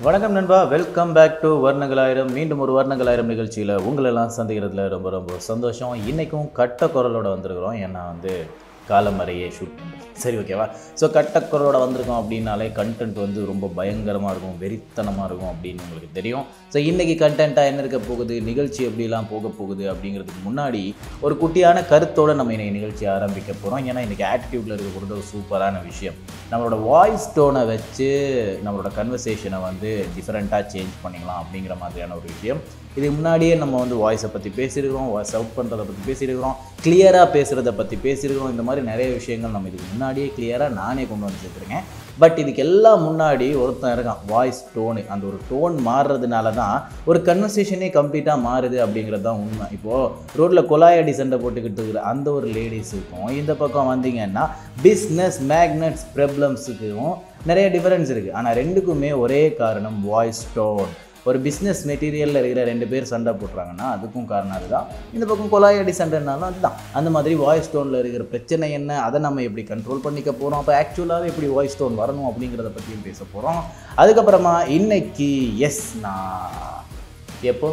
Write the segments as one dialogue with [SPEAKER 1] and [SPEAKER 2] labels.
[SPEAKER 1] வணக்கம் நண்பா, welcome back to வர்ணங்களாயிரம். மீண்டும் ஒரு வர்ணங்களாயிரம் நிகழ்ச்சியில் உங்களெல்லாம் சந்திக்கிறதுல ரொம்ப ரொம்ப சந்தோஷம். இன்றைக்கும் கட்ட குரலோட வந்திருக்கிறோம். ஏன்னா காலமறையே ஷூட் பண்ணுறோம். சரி, ஓகேவா? ஸோ கட்டக்குரலோட வந்திருக்கோம் அப்படின்னாலே கண்டென்ட் ரொம்ப பயங்கரமாக இருக்கும், வெறித்தனமாக இருக்கும் அப்படின்னு உங்களுக்கு தெரியும். ஸோ இன்றைக்கி கண்டென்ட்டாக என்ன இருக்க போகுது, நிகழ்ச்சி எப்படிலாம் போக போகுது அப்படிங்கிறதுக்கு முன்னாடி ஒரு குட்டியான கருத்தோடு நம்ம இன்றைக்கி நிகழ்ச்சி ஆரம்பிக்க போகிறோம். ஏன்னா இன்றைக்கி ஆட்டிடியூட்டில் இருக்கக்கூடிய ஒரு சூப்பரான விஷயம். நம்மளோட வாய்ஸ் டோனை வச்சு நம்மளோட கன்வர்சேஷனை டிஃப்ரெண்ட்டாக சேஞ்ச் பண்ணிக்கலாம் அப்படிங்கிற மாதிரியான ஒரு விஷயம். இதுக்கு முன்னாடியே நம்ம வாய்ஸை பற்றி பேசியிருக்கிறோம், வாய்ஸ் அவுட் பண்ணுறதை பற்றி பேசியிருக்கிறோம், கிளியராக பேசுகிறத பற்றி பேசியிருக்கிறோம். இந்த மாதிரி நிறைய விஷயங்கள் நம்ம இதுக்கு முன்னாடியே கிளியராக நானே கொண்டு வந்து சேர்த்துருக்கேன். பட் இதுக்கு எல்லாம் முன்னாடி ஒருத்தன் இருக்கான், வாய்ஸ் டோனு. அந்த ஒரு டோன் மாறுறதுனால தான் ஒரு கன்வர்சேஷனே கம்ப்ளீட்டாக மாறுது அப்படிங்கிறது தான் உண்மை. இப்போது ரோட்டில் கொலாயடி சண்டை போட்டுக்கிட்டு இருக்கிற அந்த ஒரு லேடிஸுக்கும் இந்த பக்கம் வந்தீங்கன்னா பிஸ்னஸ் மேக்னட்ஸ் ப்ராப்ளம்ஸுக்கும் நிறைய டிஃபரன்ஸ் இருக்குது. ஆனால் ரெண்டுக்குமே ஒரே காரணம், வாய்ஸ் டோன். ஒரு பிஸ்னஸ் மெட்டீரியலில் இருக்கிற ரெண்டு பேர் சண்டை போட்டுறாங்கன்னா அதுக்கும் காரணம் அதுதான். இந்த பக்கம் கொலாயடி சண்டைனாலும் அதுதான். அந்த மாதிரி வாய்ஸ் டோனில் இருக்கிற பிரச்சனை என்ன, அதை நம்ம எப்படி கண்ட்ரோல் பண்ணிக்க போகிறோம், அப்போ ஆக்சுவலாகவே எப்படி வாய்ஸ் டோன் வரணும் அப்படிங்கிறத பற்றியும் பேச போகிறோம். அதுக்கப்புறமா இன்னைக்கு நான் எப்போ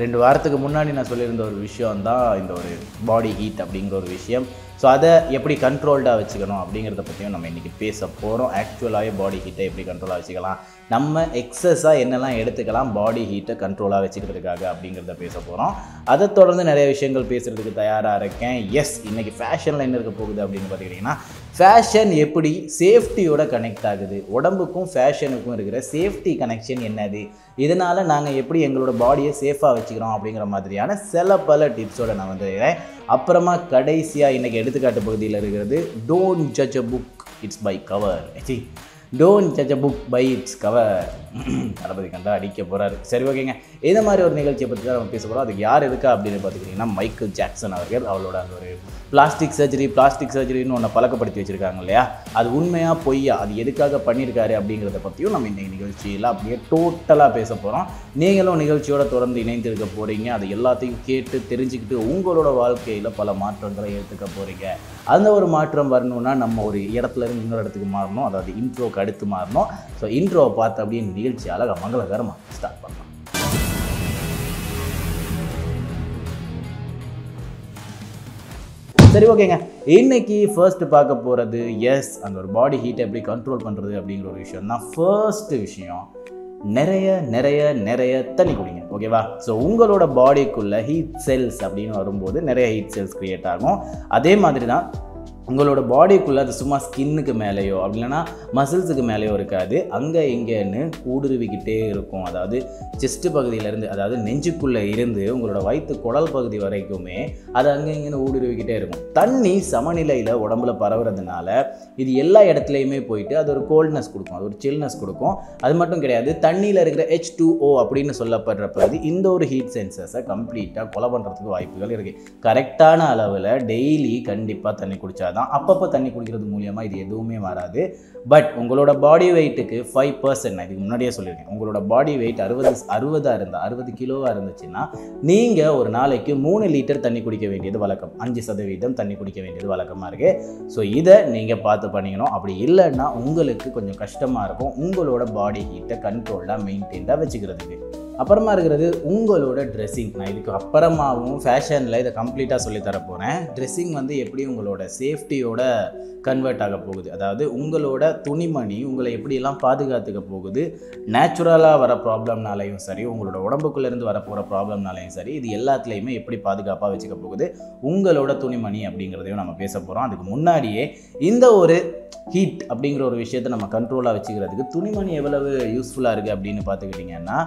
[SPEAKER 1] 2 வாரத்துக்கு முன்னாடி நான் சொல்லியிருந்த ஒரு விஷயம் தான் இந்த ஒரு பாடி ஹீட் அப்படிங்கிற ஒரு விஷயம். ஸோ அதை எப்படி கண்ட்ரோல்டாக வச்சுக்கணும் அப்படிங்கிறத பற்றியும் நம்ம இன்றைக்கி பேச போகிறோம். ஆக்சுவலாகவே பாடி ஹீட்டை எப்படி கண்ட்ரோலாக வச்சுக்கலாம், நம்ம எக்ஸஸாக என்னெல்லாம் எடுத்துக்கலாம் பாடி ஹீட்டை கண்ட்ரோலாக வச்சுக்கிறதுக்காக அப்படிங்கிறத பேச போகிறோம். அதை தொடர்ந்து நிறைய விஷயங்கள் பேசுகிறதுக்கு தயாராக இருக்கேன். இன்றைக்கி ஃபேஷனில் என்ன இருக்க போகுது அப்படின்னு பார்த்துக்கிட்டிங்கன்னா, ஃபேஷன் எப்படி சேஃப்டியோட கனெக்ட் ஆகுது, உடம்புக்கும் ஃபேஷனுக்கும் இருக்கிற சேஃப்டி கனெக்ஷன் என்னது, இதனால் நாங்கள் எப்படி எங்களோட பாடியை சேஃபாக வச்சுக்கிறோம் அப்படிங்கிற மாதிரியான பல டிப்ஸோடு நான் வந்துருக்கிறேன். அப்புறமா கடைசியாக இன்றைக்கி எடுத்துக்காட்டு பகுதியில் இருக்கிறது, don't judge a book it's by cover. Don't judge a book by its cover. தளபதி கண்டா அடிக்க போகிறாரு. சரி, ஓகேங்க. இந்த மாதிரி ஒரு நிகழ்ச்சியை பற்றி தான் நம்ம பேச போகிறோம். அதுக்கு யார் இருக்கா அப்படின்னு பார்த்துக்கிட்டிங்கன்னா, மைக்கேல் ஜாக்சன் அவர்கள். அவளோட அந்த ஒரு பிளாஸ்டிக் சர்ஜரின்னு ஒன்று பழக்கப்படுத்தி வச்சுருக்காங்க இல்லையா, அது உண்மையாக பொய்யா, அது எதுக்காக பண்ணியிருக்காரு அப்படிங்கிறத பற்றியும் நம்ம இன்றைக்கி நிகழ்ச்சியில் அப்படியே டோட்டலாக பேச போகிறோம். நீங்களும் நிகழ்ச்சியோட தொடர்ந்து இணைந்து இருக்க போகிறீங்க. அது எல்லாத்தையும் கேட்டு தெரிஞ்சுக்கிட்டு உங்களோட வாழ்க்கையில் பல மாற்றங்களை எடுத்துக்க போகிறீங்க. அந்த ஒரு மாற்றம் வரணும்னா நம்ம ஒரு இடத்துல இருந்து இன்னொரு இடத்துக்கு மாறணும், அதாவது இன்ட்ரோக்கு அடுத்து மாறணும். ஸோ இன்ட்ரோவை பார்த்து அப்படியே நிகழ்ச்சி அழகாக மங்களகரமாக ஸ்டார்ட் பண்ணலாம். சரி, ஓகேங்க. இன்னைக்கு ஃபர்ஸ்ட் பார்க்க போகிறது அந்த ஒரு பாடி ஹீட்டை எப்படி கண்ட்ரோல் பண்ணுறது அப்படிங்கிற ஒரு விஷயம் தான். ஃபர்ஸ்ட் விஷயம், நிறைய தண்ணி குடிங்க, ஓகேவா? ஸோ உங்களோட பாடிக்குள்ளே ஹீட் செல்ஸ் அப்படின்னு வரும்போது நிறைய ஹீட் செல்ஸ் க்ரியேட் ஆகும். அதே மாதிரி தான் உங்களோட பாடிக்குள்ளே அது சும்மா ஸ்கின்னுக்கு மேலேயோ அப்படி இல்லைன்னா மசில்ஸுக்கு மேலேயோ இருக்காது, அங்கே இங்கேன்னு ஊடுருவிக்கிட்டே இருக்கும். அதாவது செஸ்ட்டு பகுதியிலேருந்து, அதாவது நெஞ்சுக்குள்ளே இருந்து உங்களோட வயிற்று குடல் பகுதி வரைக்குமே அது அங்கே இங்கேன்னு ஊடுருவிக்கிட்டே இருக்கும். தண்ணி சமநிலையில் உடம்புல பரவுறதுனால இது எல்லா இடத்துலையுமே போயிட்டு அது ஒரு கோல்ட்னஸ் கொடுக்கும், அது ஒரு சில்னஸ் கொடுக்கும். அது மட்டும் கிடையாது, தண்ணியில் இருக்கிற H2O அப்படின்னு சொல்லப்படுற பகுதி இந்த ஒரு ஹீட் சென்சர்ஸை கம்ப்ளீட்டாக கொலை பண்ணுறதுக்கு வாய்ப்புகள் இருக்குது. கரெக்டான அளவில் டெய்லி கண்டிப்பாக தண்ணி குடித்தா தான். அப்பப்போ தண்ணி குடிக்கிறது மூலியமாக இது எதுவுமே வராது. பட் உங்களோட பாடி வெயிட்டுக்கு 5%, நான் இதுக்கு முன்னாடியே சொல்லியிருக்கேன், உங்களோட பாடி வெயிட் 60 கிலோவாக இருந்துச்சுன்னா நீங்கள் ஒரு நாளைக்கு 3 லிட்டர் தண்ணி குடிக்க வேண்டியது வழக்கம். 5% தண்ணி குடிக்க வேண்டியது வழக்கமாக இருக்குது. ஸோ இதை நீங்கள் பார்த்து பண்ணிக்கணும். அப்படி இல்லைன்னா உங்களுக்கு கொஞ்சம் கஷ்டமாக இருக்கும் உங்களோட பாடி ஹீட்டை கண்ட்ரோலாக மெயின்டைன்டாக வச்சுக்கிறதுக்கு. அப்புறமா இருக்கிறது உங்களோட ட்ரெஸ்ஸிங். நான் இதுக்கு அப்புறமாவும் ஃபேஷனில் இதை கம்ப்ளீட்டாக சொல்லித்தர போகிறேன். ட்ரெஸ்ஸிங் எப்படி உங்களோட சேஃப்டியோட கன்வெர்ட் ஆக போகுது, அதாவது உங்களோட துணிமணி உங்களை எப்படியெல்லாம் பாதுகாத்துக்க போகுது, நேச்சுரலாக வர ப்ராப்ளம்னாலையும் சரி, உங்களோட உடம்புக்குள்ளேருந்து வரப்போகிற ப்ராப்ளம்னாலையும் சரி, இது எல்லாத்துலேயுமே எப்படி பாதுகாப்பாக வச்சுக்க போகுது உங்களோட துணிமணி அப்படிங்கிறதையும் நம்ம பேச போகிறோம். அதுக்கு முன்னாடியே இந்த ஒரு ஹீட் அப்படிங்கிற ஒரு விஷயத்தை நம்ம கண்ட்ரோலாக வச்சுக்கிறதுக்கு துணிமணி எவ்வளவு யூஸ்ஃபுல்லாக இருக்குது அப்படின்னு பார்த்துக்கிட்டிங்கன்னா,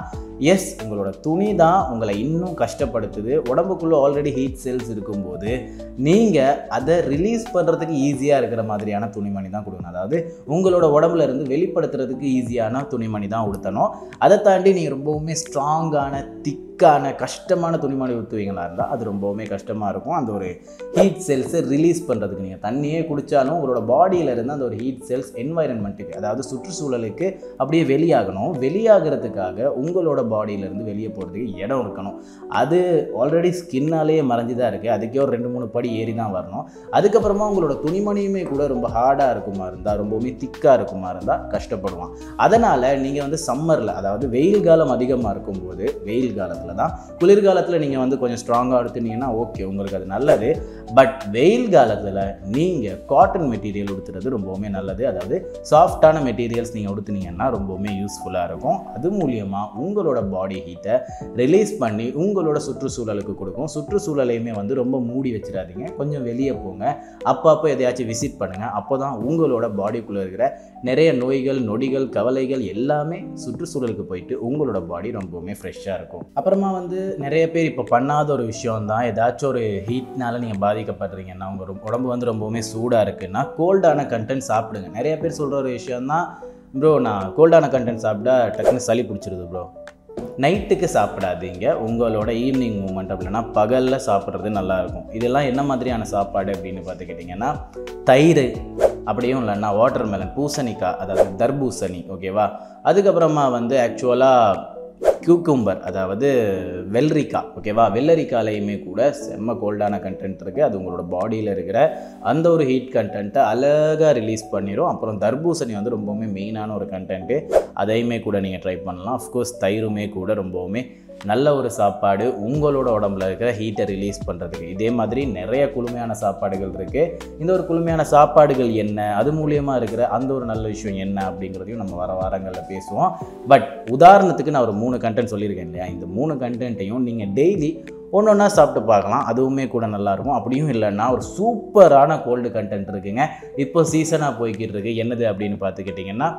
[SPEAKER 1] உங்களோட துணி தான் உங்களை இன்னும் கஷ்டப்படுத்துது. உடம்புக்குள்ளே ஆல்ரெடி ஹீட் செல்ஸ் இருக்கும்போது நீங்கள் அதை ரிலீஸ் பண்ணுறதுக்கு ஈஸியாக இருக்கிற மாதிரியான துணிமணி தான் கொடுக்கணும். அதாவது உங்களோட உடம்புல இருந்து வெளிப்படுத்துறதுக்கு ஈஸியான துணிமணி தான் உடுத்தணும். அதை தாண்டி நீங்கள் ரொம்பவுமே ஸ்ட்ராங்கான திக் திக்கான கஷ்டமான துணிமணி ஊற்றுவீங்களா இருந்தால் அது ரொம்பவுமே கஷ்டமாக இருக்கும். அந்த ஒரு ஹீட் செல்ஸை ரிலீஸ் பண்ணுறதுக்கு நீங்கள் தண்ணியே குடித்தாலும் உங்களோட பாடியில் இருந்து அந்த ஒரு ஹீட் செல்ஸ் என்வாயரன்மெண்ட்டுக்கு, அதாவது சுற்றுச்சூழலுக்கு அப்படியே வெளியாகணும். வெளியாகிறதுக்காக உங்களோட பாடியிலேருந்து வெளியே போகிறதுக்கு இடம் இருக்கணும். அது ஆல்ரெடி ஸ்கின்னாலேயே மறைஞ்சு தான் இருக்குது. அதுக்கே ஒரு 2-3 படி ஏறி தான் வரணும். அதுக்கப்புறமா உங்களோட துணிமணியுமே கூட ரொம்ப ஹார்டாக இருக்குமா இருந்தால், ரொம்பவுமே திக்காக இருக்குமா இருந்தால் கஷ்டப்படுவான். அதனால் நீங்கள் வந்து சம்மரில், அதாவது வெயில் காலம் அதிகமாக இருக்கும்போது, வெயில் காலத்தில் தான், குளிர்காலத்தில் நீங்கள் வந்து கொஞ்சம் ஸ்ட்ராங்காக எடுத்துனீங்கன்னா ஓகே, உங்களுக்கு அது நல்லது. பட் வெயில் காலத்தில் நீங்கள் காட்டன் மெட்டீரியல் உடுத்துறது ரொம்பவுமே நல்லது. அதாவது சாஃப்டான மெட்டீரியல்ஸ் நீங்கள் உடுத்துனீங்கன்னா ரொம்பவுமே யூஸ்ஃபுல்லாக இருக்கும். அது மூலியமாக உங்களோட பாடி ஹீட்டை ரிலீஸ் பண்ணி உங்களோட சுற்றுச்சூழலுக்கு கொடுக்கும். சுற்றுச்சூழலையுமே வந்து ரொம்ப மூடி வச்சிடாதீங்க. கொஞ்சம் வெளியே போங்க, அப்பப்போ எதையாச்சும் விசிட் பண்ணுங்கள். அப்போ தான் உங்களோட பாடிக்குள்ளே இருக்கிற நிறைய நோய்கள், நொடிகள், கவலைகள் எல்லாமே சுற்றுச்சூழலுக்கு போயிட்டு உங்களோட பாடி ரொம்பவுமே ஃப்ரெஷ்ஷாக இருக்கும். அப்புறமா வந்து நிறைய பேர் இப்போ பண்ணாத ஒரு விஷயம் தான், ஏதாச்சும் ஒரு ஹீட்னால நீங்கள் பாதிக்கப்படுறீங்கன்னா, உங்கள் உடம்பு வந்து ரொம்பவுமே சூடாக இருக்குன்னா கோல்டான கண்டென்ட் சாப்பிடுங்க. நிறைய பேர் சொல்கிற ஒரு விஷயம் தான், ப்ரோ நான் கோல்டான கண்டென்ட் சாப்பிட்டா டக்குன்னு சளி பிடிச்சிருது ப்ரோ. நைட்டுக்கு சாப்பிடாதீங்க, உங்களோட ஈவினிங் மூமெண்ட் அப்படின்னா பகலில் சாப்பிட்றது நல்லாயிருக்கும். இதெல்லாம் என்ன மாதிரியான சாப்பாடு அப்படின்னு பார்த்துக்கிட்டிங்கன்னா, தயிர், அப்படியும் இல்லைன்னா வாட்டர்மெலன், பூசணிக்காய், அதாவது தர்பூசணி, ஓகேவா. அதுக்கப்புறமா வந்து ஆக்சுவலாக கியூக்கும்பர், அதாவது வெள்ளரிக்காய், ஓகேவா. வெள்ளரிக்காயிலையுமே கூட செம்ம கோல்டான கண்டென்ட் இருக்குது. அது உங்களோட பாடியில் இருக்கிற அந்த ஒரு ஹீட் கண்டென்ட்டை அழகாக ரிலீஸ் பண்ணிடும். அப்புறம் தர்பூசணி வந்து ரொம்பவுமே மெயினான ஒரு கண்டென்ட்டு, அதையுமே கூட நீங்கள் ட்ரை பண்ணலாம். அஃப்கோர்ஸ் தயிருமே கூட ரொம்பவுமே நல்ல ஒரு சாப்பாடு, உங்களோட உடம்புல இருக்கிற ஹீட்டை ரிலீஸ் பண்ணுறதுக்கு. இதே மாதிரி நிறைய குளுமையான சாப்பாடுகள் இருக்குது. இந்த ஒரு குளுமையான சாப்பாடுகள் என்ன, அது மூலியமாக இருக்கிற அந்த ஒரு நல்ல விஷயம் என்ன அப்படிங்கிறதையும் நம்ம வர வாரங்களில் பேசுவோம். பட் உதாரணத்துக்கு நான் ஒரு 3 கண்டென்ட் சொல்லியிருக்கேன் இல்லையா, இந்த 3 கண்டென்ட்டையும் நீங்கள் டெய்லி ஒன்றா சாப்பிட்டு பார்க்கலாம். அதுவுமே கூட நல்லாயிருக்கும். அப்படியும் இல்லைன்னா ஒரு சூப்பரான கோல்டு கண்டென்ட் இருக்குங்க, இப்போ சீசனாக போய்கிட்டு இருக்கு. என்னது அப்படின்னு பார்த்துக்கிட்டிங்கன்னா,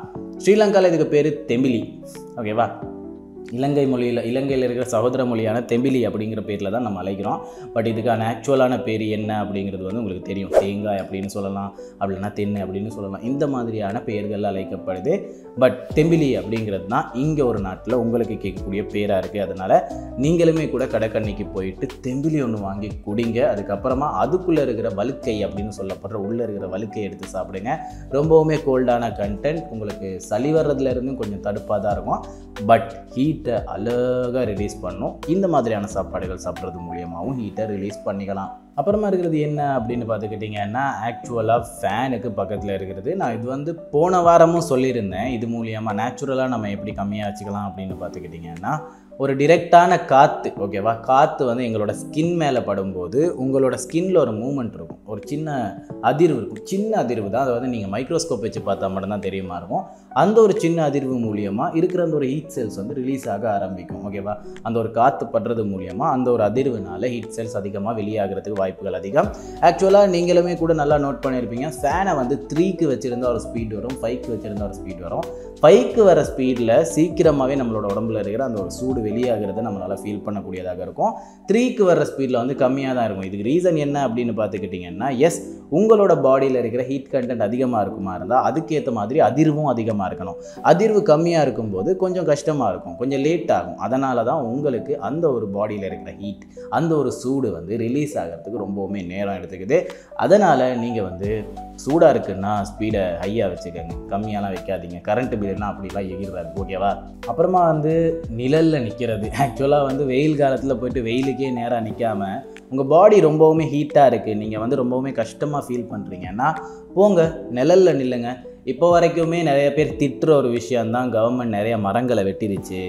[SPEAKER 1] ஸ்ரீலங்காவில் இதுக்கு பேர் தெம்பிலி, ஓகேவா. இலங்கையில் இருக்கிற சகோதர மொழியான தெம்பிலி அப்படிங்கிற பேரில் தான் நம்ம அழைக்கிறோம். பட் இதுக்கான ஆக்சுவலான பேர் என்ன அப்படிங்கிறது வந்து உங்களுக்கு தெரியும். தேங்காய் அப்படின்னு சொல்லலாம், அப்படின்னா தென்னை அப்படின்னு சொல்லலாம். இந்த மாதிரியான பெயர்கள் அழைக்கப்படுது. பட் தெம்பிலி அப்படிங்கிறது தான் இங்கே ஒரு நாட்டில் உங்களுக்கு கேட்கக்கூடிய பேராக இருக்குது. அதனால் நீங்களுமே கூட கடைக்கண்ணிக்கு போயிட்டு தெம்பிலி ஒன்று வாங்கி குடிங்க. அதுக்கப்புறமா அதுக்குள்ளே இருக்கிற வழுக்கை அப்படின்னு சொல்லப்படுற உள்ளே இருக்கிற வழுக்கை எடுத்து சாப்பிடுங்க. ரொம்பவுமே கோல்டான கண்டென்ட், உங்களுக்கு சளி வர்றதுலேருந்தும் கொஞ்சம் தடுப்பாக தான் இருக்கும். பட் ஹீட்டை அழகாக ரிலீஸ் பண்ணும். இந்த மாதிரியான சாப்பாடுகள் சாப்பிட்றது மூலியமாகவும் ஹீட்டை ரிலீஸ் பண்ணிக்கலாம். அப்புறமா இருக்கிறது என்ன அப்படின்னு பார்த்துக்கிட்டிங்கன்னா, ஆக்சுவலாக ஃபேனுக்கு பக்கத்தில் இருக்கிறது. நான் இது வந்து போன வாரமும் சொல்லியிருந்தேன். இது மூலியமாக நேச்சுரலாக நம்ம எப்படி கம்மியாக வச்சுக்கலாம் அப்படின்னு பார்த்துக்கிட்டிங்கன்னா, ஒரு டிரெக்டான காற்று, ஓகேவா. காற்று வந்து எங்களோட ஸ்கின் மேலே படும்போது உங்களோட ஸ்கின்னில் ஒரு மூமெண்ட் இருக்கும், ஒரு சின்ன அதிர்வு இருக்கும். சின்ன அதிர்வு தான், அதை வந்து நீங்கள் மைக்ரோஸ்கோப் வச்சு பார்த்தா மட்டும்தான் தெரியுமா இருக்கும். அந்த ஒரு சின்ன அதிர்வு மூலியமாக இருக்கிற அந்த ஒரு ஹீட் செல்ஸ் வந்து ரிலீஸ் ஆக ஆரம்பிக்கும், ஓகேவா. அந்த ஒரு காற்று படுறது மூலியமாக அந்த ஒரு அதிர்வுனால ஹீட் செல்ஸ் அதிகமாக வெளியாகிறதுக்கு வாய்ப்புகள் அதிகம். ஆக்சுவலாக நீங்களுமே கூட நல்லா நோட் பண்ணியிருப்பீங்க, ஃபேனை வந்து 3க்கு வச்சுருந்தா ஒரு ஸ்பீட் வரும், 5க்கு வச்சுருந்தா ஒரு ஸ்பீட் வரும். 5க்கு வர ஸ்பீடில் சீக்கிரமாகவே நம்மளோட உடம்புல இருக்கிற அந்த ஒரு சூடு வெளியாகிறத நம்மளால் ஃபீல் பண்ணக்கூடியதாக இருக்கும். 3க்கு வர ஸ்பீடில் வந்து கம்மியாக தான் இருக்கும். இதுக்கு ரீசன் என்ன அப்படின்னு பார்த்துக்கிட்டிங்கன்னா, எஸ், உங்களோட பாடியில் இருக்கிற ஹீட் கண்டென்ட் அதிகமாக இருக்குமா இருந்தால் அதுக்கேற்ற மாதிரி அதிர்வும் அதிகமாக இருக்கணும். அதிர்வு கம்மியாக இருக்கும்போது கொஞ்சம் கஷ்டமாக இருக்கும், கொஞ்சம் லேட் ஆகும். அதனால தான் உங்களுக்கு அந்த ஒரு பாடியில் இருக்கிற ஹீட், அந்த ஒரு சூடு வந்து ரிலீஸ் ஆகிறதுக்கு ரொம்பவுமே நேரம் எடுத்துக்குது. அதனால் நீங்கள் வந்து சூடாக இருக்குன்னா ஸ்பீடை ஹையாக வச்சுக்கோங்க, கம்மியாலாம் வைக்காதீங்க. கரண்ட் பில்லாம் அப்படிலாம் எகிர்றாரு, ஓகேவா. அப்புறமா வந்து நிழலில் நிற்கிறது. ஆக்சுவலாக வந்து வெயில் காலத்தில் போய்ட்டு வெயிலுக்கே நேராக நிற்காமல் உங்கள் பாடி ரொம்பவுமே ஹீட்டாக இருக்குது, நீங்கள் வந்து ரொம்பவுமே கஷ்டமாக ஃபீல் பண்ணுறீங்கன்னா போங்க நிழலில் நில்லுங்க. இப்போ வரைக்குமே நிறைய பேர் திட்டுற ஒரு விஷயந்தான், கவர்மெண்ட் நிறைய மரங்களை வெட்டிடுச்சு,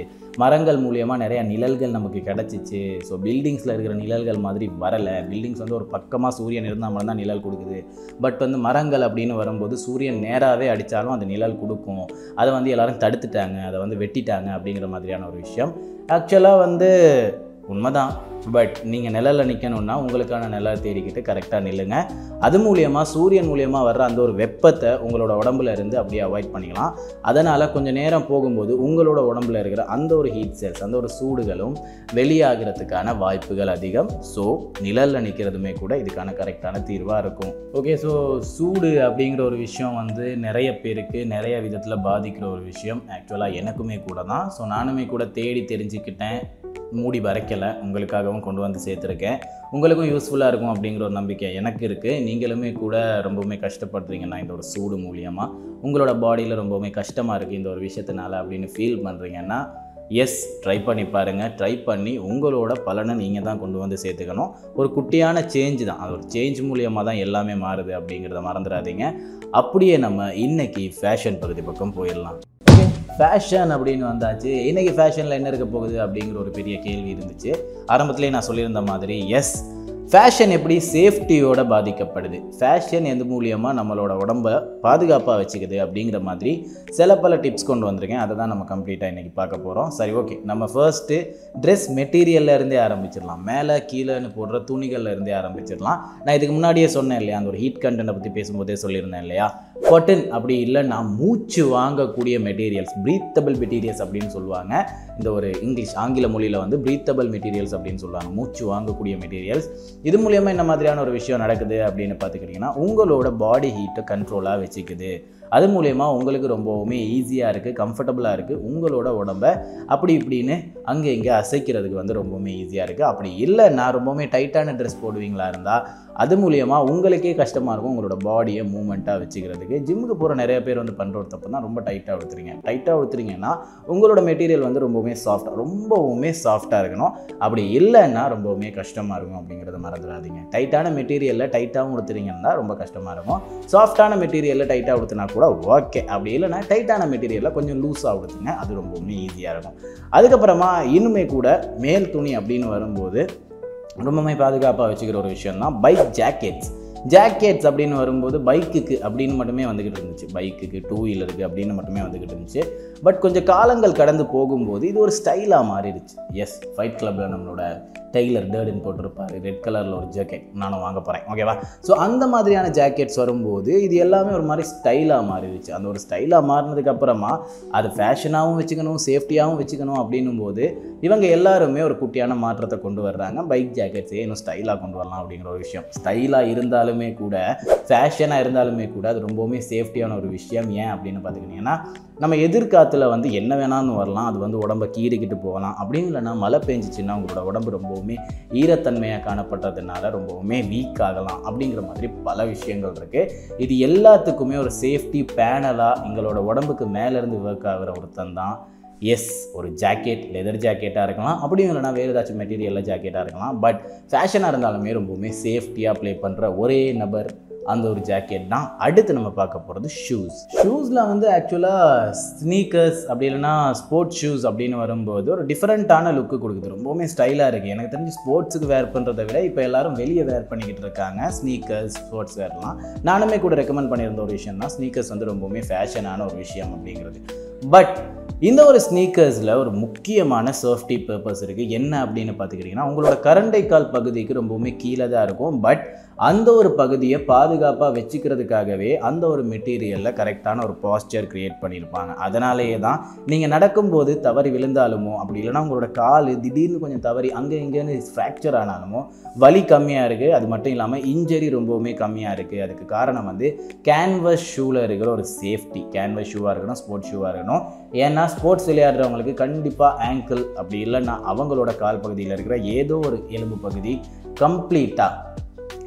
[SPEAKER 1] மரங்கள் மூலியமாக நிறையா நிழல்கள் நமக்கு கிடச்சிச்சு. ஸோ பில்டிங்ஸில் இருக்கிற நிழல்கள் மாதிரி வரலை. பில்டிங்ஸ் வந்து ஒரு பக்கமாக சூரியன் இருந்தால் மட்டும் தான் நிழல் கொடுக்குது. பட் வந்து மரங்கள் அப்படின்னு வரும்போது சூரியன் நேராகவே அடித்தாலும் அந்த நிழல் கொடுக்கும். அதை வந்து எல்லோரும் தடுத்துட்டாங்க, அதை வந்து வெட்டிட்டாங்க அப்படிங்கிற மாதிரியான ஒரு விஷயம். ஆக்சுவலாக வந்து உண்மைதான். பட் நீங்கள் நிழலில் நிற்கணுன்னா உங்களுக்கான நிழலை தேடிக்கிட்டு கரெக்டாக நில்லுங்க. அது மூலியமாக சூரியன் மூலியமாக வர்ற அந்த ஒரு வெப்பத்தை உங்களோட உடம்புல இருந்து அப்படியே அவாய்ட் பண்ணிக்கலாம். அதனால் கொஞ்சம் நேரம் போகும்போது உங்களோட உடம்புல இருக்கிற அந்த ஒரு ஹீட் செல்ஸ், அந்த ஒரு சூடுகளும் வெளியாகிறதுக்கான வாய்ப்புகள் அதிகம். ஸோ நிழலில் நிற்கிறதுமே கூட இதுக்கான கரெக்டான தீர்வாக இருக்கும். ஓகே, ஸோ சூடு அப்படிங்கிற ஒரு விஷயம் வந்து நிறைய பேருக்கு நிறைய விதத்தில் பாதிக்கிற ஒரு விஷயம். ஆக்சுவலாக எனக்குமே கூட தான். ஸோ நானுமே கூட தேடி தெரிஞ்சுக்கிட்டேன். மூடி வரைக்கலை, உங்களுக்காகவும் கொண்டு வந்து சேர்த்துருக்கேன். உங்களுக்கும் யூஸ்ஃபுல்லாக இருக்கும் அப்படிங்கிற ஒரு நம்பிக்கை எனக்கு இருக்குது. நீங்களுமே கூட ரொம்பவுமே கஷ்டப்படுறீங்கன்னா இந்த ஒரு சூடு மூலியமாக உங்களோட பாடியில் ரொம்பவுமே கஷ்டமாக இருக்குது இந்த ஒரு விஷயத்தினால அப்படின்னு ஃபீல் பண்ணுறீங்கன்னா எஸ், ட்ரை பண்ணி பாருங்கள். ட்ரை பண்ணி உங்களோட பலனை நீங்கள் தான் கொண்டு வந்து சேர்த்துக்கணும். ஒரு குட்டியான சேஞ்ச் தான், அது ஒரு சேஞ்ச் மூலியமாக தான் எல்லாமே மாறுது அப்படிங்கிறத மறந்துடாதீங்க. அப்படியே நம்ம இன்றைக்கி ஃபேஷன் பகுதி பக்கம் போயிடலாம். ஃபேஷன் அப்படின்னு வந்தாச்சு. இன்றைக்கி ஃபேஷனில் என்ன இருக்க போகுது அப்படிங்கிற ஒரு பெரிய கேள்வி இருந்துச்சு. ஆரம்பத்திலே நான் சொல்லியிருந்த மாதிரி எஸ், ஃபேஷன் எப்படி சேஃப்டியோட பாதிக்கப்படுது, ஃபேஷன் எந்த மூலியமாக நம்மளோட உடம்பை பாதுகாப்பாக வச்சுக்குது அப்படிங்கிற மாதிரி சில பல டிப்ஸ் கொண்டு வந்திருக்கேன். அதை தான் நம்ம கம்ப்ளீட்டாக இன்றைக்கி பார்க்க போகிறோம். சரி, ஓகே, நம்ம ஃபர்ஸ்ட்டு ட்ரெஸ் மெட்டீரியல்ல இருந்தே ஆரம்பிச்சிடலாம். மேலே கீழேன்னு போடுற துணிகளில் இருந்தே ஆரம்பிச்சிடலாம். நான் இதுக்கு முன்னாடியே சொன்னேன் இல்லையா, அந்த ஒரு ஹீட் கண்டென்ட்டை பற்றி பேசும்போதே சொல்லியிருந்தேன் இல்லையா, காட்டன் அப்படி இல்லைன்னா மூச்சு வாங்கக்கூடிய மெட்டீரியல்ஸ், ப்ரீத்தபிள் மெட்டீரியல்ஸ் அப்படின்னு சொல்லுவாங்க. இந்த ஒரு இங்கிலீஷ் ஆங்கில மொழியில் வந்து ப்ரீத்தபிள் மெட்டீரியல்ஸ் அப்படின்னு சொல்லுவாங்க, மூச்சு வாங்கக்கூடிய மெட்டீரியல்ஸ். இது மூலியமாக என்ன மாதிரியான ஒரு விஷயம் நடக்குது அப்படின்னு பார்த்துக்கிட்டிங்கன்னா, உங்களோட பாடி ஹீட்டை கண்ட்ரோலாக வச்சுக்குது. அது மூலயமா உங்களுக்கு ரொம்பவுமே ஈஸியாக இருக்குது, கம்ஃபர்டபுளாக இருக்குது. உங்களோட உடம்பை அப்படி இப்படின்னு அங்கே இங்கே அசைக்கிறதுக்கு வந்து ரொம்பவுமே ஈஸியாக இருக்குது. அப்படி இல்லைன்னா ரொம்பவுமே டைட்டான ட்ரெஸ் போடுவீங்களா இருந்தால் அது மூலயமா உங்களுக்கே கஷ்டமாக இருக்கும் உங்களோட பாடியை மூவ்மெண்ட்டாக வச்சுக்கிறதுக்கு. ஜிம்முக்கு போகிற நிறைய பேர் வந்து பண்ணுற ஒரு தப்பு தான், ரொம்ப டைட்டாக உடுத்துறீங்கன்னா உங்களோட மெட்டீரியல் வந்து ரொம்பவுமே சாஃப்டாக இருக்கணும். அப்படி இல்லைன்னா ரொம்பவுமே கஷ்டமாக இருக்கும் அப்படிங்கிறத மறந்துடாதீங்க. டைட்டான மெட்டீரியலில் டைட்டாகவும் உடுத்துறீங்கன்னா ரொம்ப கஷ்டமாக இருக்கும். சாஃப்டான மெட்டீரியலில் டைட்டாக உடுத்தினா கூட ஓகே. அப்படி இல்லைன்னா டைட்டான மெட்டீரியலில் கொஞ்சம் லூஸாக உடுத்துங்க, அது ரொம்பவுமே ஈஸியாக இருக்கும். அதுக்கப்புறமா இன்னுமே கூட மேல் துணி அப்படின்னு வரும்போது ரொம்பவுமே பாதுகாப்பாக வச்சுக்கிற ஒரு விஷயம் தான் பைக் ஜாக்கெட்ஸ் அப்படின்னு வரும்போது பைக்குக்கு அப்படின்னு மட்டுமே வந்துக்கிட்டு இருந்துச்சு, பைக்குக்கு டூ வீலருக்கு அப்படின்னு மட்டுமே வந்துக்கிட்டு இருந்துச்சு. பட் கொஞ்சம் காலங்கள் கடந்து போகும்போது இது ஒரு ஸ்டைலாக மாறிடுச்சு. எஸ், ஃபைட் கிளப்பில் நம்மளோட டெய்லர் டர்டின் போட்டிருப்பார், ரெட் கலரில் ஒரு ஜாக்கெட் நானும் வாங்க போகிறேன், ஓகேவா? ஸோ அந்த மாதிரியான ஜாக்கெட்ஸ் வரும்போது இது எல்லாமே ஒரு மாதிரி ஸ்டைலாக மாறிடுச்சு. அந்த ஒரு ஸ்டைலாக மாறினதுக்கப்புறமா அது ஃபேஷனாகவும் வச்சுக்கணும், சேஃப்டியாகவும் வச்சுக்கணும் அப்படின்னும் போது இவங்க எல்லாருமே ஒரு குட்டியான மாற்றத்தை கொண்டு வர்றாங்க. பைக் ஜாக்கெட்ஸே இன்னும் ஸ்டைலாக கொண்டு வரலாம் அப்படிங்கிற ஒரு விஷயம். ஸ்டைலாக இருந்தாலுமே கூட, ஃபேஷனாக இருந்தாலுமே கூட அது ரொம்பவுமே சேஃப்டியான ஒரு விஷயம். ஏன் அப்படின்னு பார்த்துக்கிட்டிங்கன்னா, நம்ம எதிர்காலத்தில் வந்து என்ன வேணாலும் வரலாம், அது வந்து உடம்பை கீறிக்கிட்டு போகலாம். அப்படின்னு இல்லைன்னா மழை பெஞ்சிச்சின்னா உங்களோட உடம்பு ரொம்பவுமே ஈரத்தன்மையாக காணப்பட்டதுனால ரொம்பவுமே வீக் ஆகலாம். அப்படிங்கிற மாதிரி பல விஷயங்கள் இருக்குது. இது எல்லாத்துக்குமே ஒரு சேஃப்டி பேனலாக எங்களோட உடம்புக்கு மேலேருந்து ஒர்க் ஆகிற ஒருத்தன் தான் எஸ், ஒரு ஜாக்கெட், லெதர் ஜாக்கெட்டாக இருக்கலாம், அப்படியும் இல்லைனா வேறு ஏதாச்சும் மெட்டீரியலில் ஜாக்கெட்டாக இருக்கலாம். பட் ஃபேஷனாக இருந்தாலுமே ரொம்பவுமே சேஃப்டியாக ப்ளே பண்ணுற ஒரே நபர் அந்த ஒரு ஜாக்கெட் தான். அடுத்து நம்ம பார்க்க போகிறது ஷூஸில் வந்து ஆக்சுவலாக ஸ்னீக்கர்ஸ் அப்படி இல்லைனா ஸ்போர்ட்ஸ் ஷூஸ் அப்படின்னு வரும்போது ஒரு டிஃப்ரெண்ட்டான லுக்கு கொடுக்குது, ரொம்பவுமே ஸ்டைலாக இருக்குது. எனக்கு தெரிஞ்சு ஸ்போர்ட்ஸுக்கு வேர் பண்ணுறதை விட இப்போ எல்லோரும் வெளியே வேர் பண்ணிக்கிட்டு இருக்காங்க ஸ்னீக்கர்ஸ், ஸ்போர்ட்ஸ் வேர்லாம். நானுமே கூட ரெக்கமெண்ட் பண்ணியிருந்த ஒரு விஷயம் தான், ஸ்னீக்கர்ஸ் வந்து ரொம்பவுமே ஃபேஷனான ஒரு விஷயம் அப்படிங்கிறது. பட் இந்த ஒரு ஸ்னீக்கர்ஸில் ஒரு முக்கியமான சேஃப்டி பர்பஸ் இருக்குது. என்ன அப்படின்னு பார்த்துக்கிட்டிங்கன்னா, உங்களோட கரண்டை கால் பகுதிக்கு ரொம்பவுமே கீழே தான் இருக்கும். பட் அந்த ஒரு பகுதியை பாதுகாப்பாக வச்சுக்கிறதுக்காகவே அந்த ஒரு மெட்டீரியலில் கரெக்டான ஒரு பாஸ்டர் க்ரியேட் பண்ணியிருப்பாங்க. அதனாலேயே தான் நீங்கள் நடக்கும்போது தவறி விழுந்தாலுமோ அப்படி இல்லைனா உங்களோட கால் திடீர்னு கொஞ்சம் தவறி அங்கே இங்கேன்னு ஃப்ராக்சர் ஆனாலுமோ வலி கம்மியாக இருக்குது. அது மட்டும் இல்லாமல் இன்ஜரி ரொம்பவுமே கம்மியாக இருக்குது. அதுக்கு காரணம் வந்து கேன்வஸ் ஷூவில் இருக்கிற ஒரு சேஃப்டி. கேன்வஸ் ஷூவாக இருக்கணும், ஸ்போர்ட்ஸ் ஷூவாக இருக்கணும். ஏன்னா ஸ்போர்ட்ஸ் விளையாடுறவங்களுக்கு கண்டிப்பாக ஆங்கிள் அப்படி இல்லைன்னா அவங்களோட கால் பகுதியில் இருக்கிற ஏதோ ஒரு எலும்பு பகுதி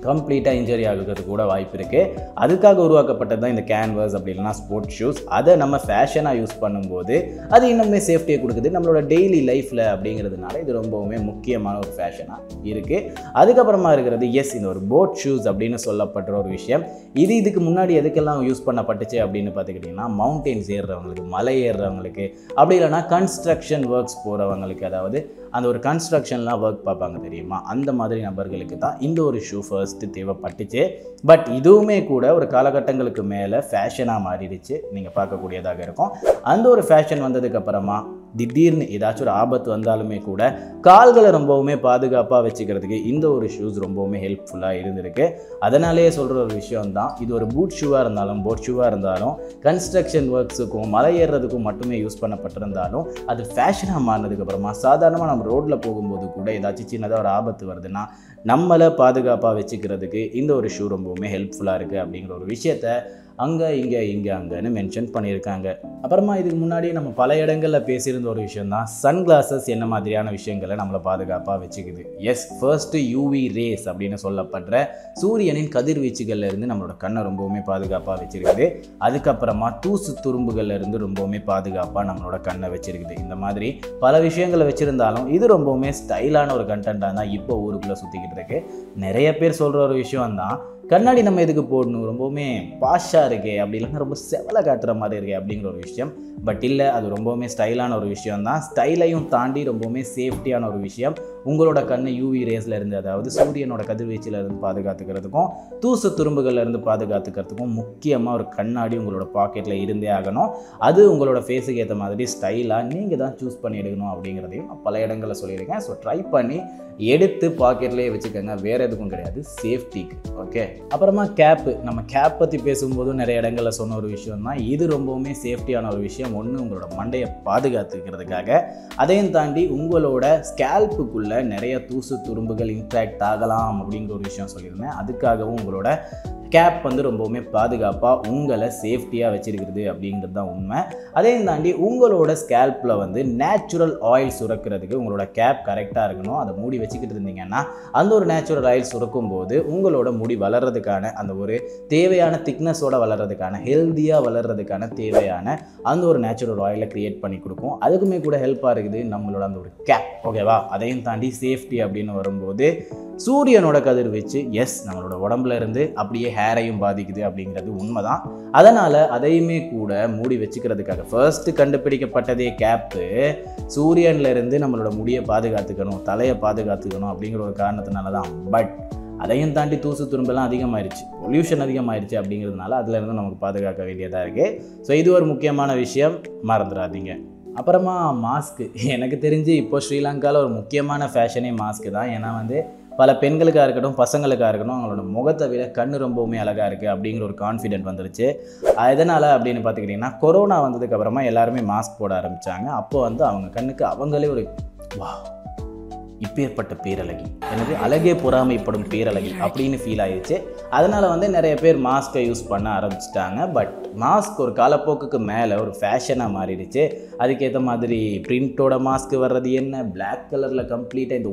[SPEAKER 1] கம்ப்ளீட்டாக இன்ஜரி ஆகுறது கூட வாய்ப்பு இருக்குது. அதுக்காக உருவாக்கப்பட்டது தான் இந்த கேன்வஸ் அப்படி இல்லைனா ஸ்போர்ட்ஸ் ஷூஸ். அதை நம்ம ஃபேஷனாக யூஸ் பண்ணும்போது அது இன்னுமே சேஃப்டியை கொடுக்குது நம்மளோட டெய்லி லைஃப்பில். அப்படிங்கிறதுனால இது ரொம்பவுமே முக்கியமான ஒரு ஃபேஷனாக இருக்குது. அதுக்கப்புறமா இருக்கிறது எஸ், இந்த ஒரு போட் ஷூஸ் அப்படின்னு சொல்லப்படுற ஒரு விஷயம். இதுக்கு முன்னாடி எதுக்கெல்லாம் யூஸ் பண்ணப்பட்டுச்சு அப்படின்னு பார்த்துக்கிட்டிங்கன்னா, மவுண்டெயின்ஸ் ஏறுறவங்களுக்கு, மலை ஏறுறவங்களுக்கு, அப்படி இல்லைனா கன்ஸ்ட்ரக்ஷன் ஒர்க்ஸ் போகிறவங்களுக்கு, அதாவது அந்த ஒரு கன்ஸ்ட்ரக்ஷன்லாம் ஒர்க் பார்ப்பாங்க தெரியுமா, அந்த மாதிரி நபர்களுக்கு தான் இந்த ஒரு ஷூ ஃபர்ஸ்ட்டு தேவைப்பட்டுச்சு. பட் இதுவுமே கூட ஒரு காலகட்டங்களுக்கு மேலே ஃபேஷனாக மாறிடுச்சு, நீங்கள் பார்க்கக்கூடியதாக இருக்கும். அந்த ஒரு ஃபேஷன் வந்ததுக்கப்புறமா திடீர்னு ஏதாச்சும் ஒரு ஆபத்து வந்தாலுமே கூட கால்களை ரொம்பவுமே பாதுகாப்பாக வச்சுக்கிறதுக்கு இந்த ஒரு ஷூஸ் ரொம்பவுமே ஹெல்ப்ஃபுல்லாக இருந்திருக்கு. அதனாலேயே சொல்கிற ஒரு விஷயம் தான், இது ஒரு பூட் ஷூவாக இருந்தாலும் போட் ஷூவாக இருந்தாலும் கன்ஸ்ட்ரக்ஷன் ஒர்க்ஸுக்கும் மலை ஏறுறதுக்கும் மட்டுமே யூஸ் பண்ணப்பட்டிருந்தாலும் அது ஃபேஷனாக மாறினதுக்கப்புறமா சாதாரணமாக நம்ம ரோட்டில் போகும்போது கூட ஏதாச்சும் சின்னதாக ஒரு ஆபத்து வருதுன்னா நம்மளை பாதுகாப்பாக வச்சுக்கிறதுக்கு இந்த ஒரு ஷூ ரொம்பவுமே ஹெல்ப்ஃபுல்லாக இருக்குது அப்படிங்கிற ஒரு விஷயத்த அங்கே இங்கே அங்கேன்னு மென்ஷன் பண்ணியிருக்காங்க. அப்புறமா இதுக்கு முன்னாடி நம்ம பல இடங்களில் பேசியிருந்த ஒரு விஷயம் தான் சன்கிளாசஸ் என்ன மாதிரியான விஷயங்களை நம்மளை பாதுகாப்பாக வச்சுக்குது. எஸ், ஃபர்ஸ்ட்டு யூவி ரேஸ் அப்படின்னு சொல்லப்படுற சூரியனின் கதிர்வீச்சுகள்ல இருந்து நம்மளோட கண்ணை ரொம்பவுமே பாதுகாப்பாக வச்சிருக்குது. அதுக்கப்புறமா தூசு துரும்புகள்ல இருந்து ரொம்பவுமே பாதுகாப்பாக நம்மளோட கண்ணை வச்சிருக்குது. இந்த மாதிரி பல விஷயங்களை வச்சுருந்தாலும் இது ரொம்பவுமே ஸ்டைலான ஒரு கண்டென்ட்டாக தான் இப்போ ஊருக்குள்ளே சுற்றிக்கிட்டு இருக்கு. நிறைய பேர் சொல்கிற ஒரு விஷயம் தான், கண்ணாடி நம்ம எதுக்கு போடணும், ரொம்பவுமே பாஷாக இருக்கே, அப்படி இல்லைன்னா ரொம்ப செவலை காட்டுற மாதிரி இருக்கே அப்படிங்கிற ஒரு விஷயம். பட் இல்லை, அது ரொம்பவுமே ஸ்டைலான ஒரு விஷயம் தான். ஸ்டைலையும் தாண்டி ரொம்பவுமே சேஃப்டியான ஒரு விஷயம். உங்களோட கண்ணை யூவி ரேஸில் இருந்து, அதாவது சூரியனோட கதிர்வீச்சில் இருந்து பாதுகாத்துக்கிறதுக்கும் தூசு துரும்புகளில் இருந்து பாதுகாத்துக்கிறதுக்கும் முக்கியமாக ஒரு கண்ணாடி உங்களோட பாக்கெட்டில் இருந்தே ஆகணும். அது உங்களோட ஃபேஸுக்கு ஏற்ற மாதிரி ஸ்டைலாக நீங்கள் தான் சூஸ் பண்ணி எடுக்கணும் அப்படிங்கிறதையும் நான் பல இடங்களில் சொல்லியிருக்கேன். ஸோ ட்ரை பண்ணி எடுத்து பாக்கெட்லேயே வச்சுக்கோங்க, வேறு எதுக்கும் கிடையாது, சேஃப்டிக்கு. ஓகே, அப்புறமா கேப்பு. நம்ம கேப் பற்றி பேசும்போதும் நிறைய இடங்களில் சொன்ன ஒரு விஷயம் தான், இது ரொம்பவுமே சேஃப்டியான ஒரு விஷயம். ஒன்று, உங்களோட மண்டையை பாதுகாத்துக்கிறதுக்காக, அதையும் தாண்டி உங்களோட ஸ்கேல்ப்புக்குள்ளே நிறைய தூசு துரும்புகள் இன்ட்ராக்ட் ஆகலாம் அப்படிங்கிற ஒரு விஷயம் சொல்லியிருந்தேன். அதுக்காகவும் உங்களோட கேப் வந்து ரொம்பவுமே பாதுகாப்பாக உங்களை சேஃப்டியாக வச்சுருக்கிறது அப்படிங்கிறது தான் உண்மை. அதையும் தாண்டி உங்களோட ஸ்கேல்ப்பில் வந்து நேச்சுரல் ஆயில் சுரக்கிறதுக்கு உங்களோட கேப் கரெக்டாக இருக்கணும். அதை மூடி வச்சுக்கிட்டு இருந்தீங்கன்னா அந்த ஒரு நேச்சுரல் ஆயில் சுரக்கும் போது உங்களோட முடி வளர்கிறதுக்கான அந்த ஒரு தேவையான திக்னஸோடு வளர்கிறதுக்கான, ஹெல்த்தியாக வளர்கிறதுக்கான தேவையான அந்த ஒரு நேச்சுரல் ஆயிலை க்ரியேட் பண்ணி கொடுக்கும். அதுக்குமே கூட ஹெல்ப்பாக இருக்குது நம்மளோட அந்த ஒரு கேப். ஓகேவா? அதையும் தாண்டி சேஃப்டி அப்படின்னு வரும்போது சூரியனோட கதிர்வீச்சு எஸ் நம்மளோட உடம்புல இருந்து அப்படியே ஹேரையும் பாதிக்குது அப்படிங்கிறது உண்மைதான். அதனால் அதையுமே கூட மூடி வச்சுக்கிறதுக்காக ஃபர்ஸ்ட்டு கண்டுபிடிக்கப்பட்டதே கேப்பு. சூரியனில் இருந்து நம்மளோட முடியை பாதுகாத்துக்கணும், தலையை பாதுகாத்துக்கணும் அப்படிங்கிற ஒரு காரணத்தினால தான். பட் அதையும் தாண்டி தூசு துரும்பெல்லாம் அதிகமாகிடுச்சு, பொல்யூஷன் அதிகமாகிடுச்சு அப்படிங்கிறதுனால அதுலேருந்து நமக்கு பாதுகாக்க வேண்டியதாக இருக்குது. ஸோ இது ஒரு முக்கியமான விஷயம், மறந்துடாதீங்க. அப்புறமா மாஸ்க்கு. எனக்கு தெரிஞ்சு இப்போ ஸ்ரீலங்காவில் ஒரு முக்கியமான ஃபேஷனே மாஸ்க்கு தான். ஏன்னா வந்து பல பெண்களுக்காக இருக்கட்டும், பசங்களுக்காக இருக்கட்டும், அவங்களோட முகத்தை விட கண் ரொம்பவுமே அழகாக இருக்குது அப்படிங்கிற ஒரு கான்ஃபிடென்ட் வந்துருச்சு. எதனால் அப்படின்னு பார்த்துக்கிட்டிங்கன்னா, கொரோனா வந்ததுக்கப்புறமா எல்லாருமே மாஸ்க் போட ஆரம்பித்தாங்க. அப்போ வந்து அவங்க கண்ணுக்கு அவங்களே ஒரு வா இப்பேற்பட்ட பேரழகி, எனக்கு அழகே பொறாமைப்படும் பேரழகி அப்படின்னு ஃபீல் ஆயிடுச்சு. அதனால் வந்து நிறைய பேர் மாஸ்க்கை யூஸ் பண்ண ஆரம்பிச்சிட்டாங்க. பட் மாஸ்க் ஒரு காலப்போக்குக்கு மேலே ஒரு ஃபேஷனாக மாறிடுச்சு. அதுக்கேற்ற மாதிரி பிரிண்டோட மாஸ்க் வர்றது என்ன, பிளாக் கலரில் கம்ப்ளீட்டாக இந்த